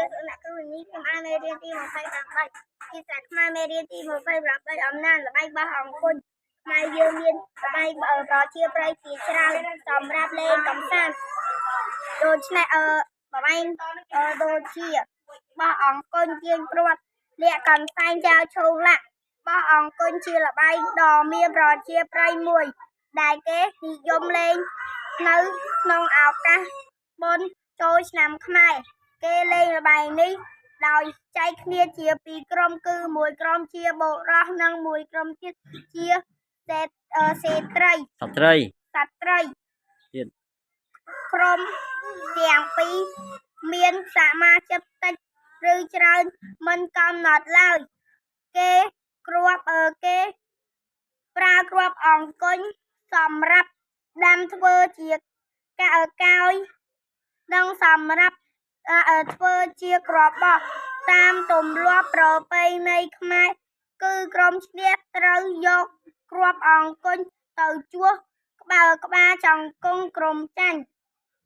អ្នកគ្រូនេះខ្ញុំអានមេរៀនទី28ភាសាខ្មែរមេរៀនទី28អំណាចល្បែងបោះអង្គញ់ខ្មែរយើងមានល្បែងប្រជាប្រិយជាច្រើនសម្រាប់លេងកម្សាន្តដូច្នេះល្បែងដូចជាបោះអង្គញ់ទាញព្រ័ត្រលាក់កន្សែងចោលឈូងលាក់បោះអង្គញ់ជាល្បែងដ៏មានប្រជាប្រិយមួយដែលគេនិយមលេងនៅក្នុងឱកាសបុណ្យចូលឆ្នាំខ្មែរគេលេងល្បែងនេះដោយចែកគ្នាជាពីរក្រុមគឺមួយក្រុមជាបុរសនិងមួយក្រុមទៀតជាស្ត្រីទៀតក្រុមទាំងពីរមានសមាជិកតិចឬច្រើនមិនកំណត់ឡើយគេប្រើគ្រាប់អង្គញ់សម្រាប់ដាំធ្វើជាកោយនិងសម្រាប់ធ្វើជាគ្រាប់បោះតាមទម្លាប់ប្រពៃណីខ្មែរគឺក្រុមឈ្នះត្រូវយកគ្រាប់អង្គញ់ទៅជួសក្បាលចង្គង់ក្រុមចាញ់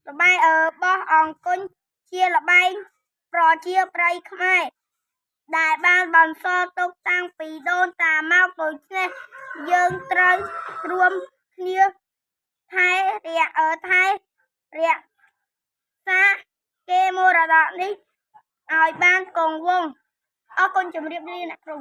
ល្បែងបោះអង្គញ់ជាល្បែងប្រជាប្រិយខ្មែរដែលបានបន្សល់ទុកតាំងពីដូនតាមកដូច្នេះយើងត្រូវរួមគ្នាថែរក្សាកេរមរតកនេះឲ្យបានគង់វង្សអរគុណជម្រាបលាអ្នកគ្រូ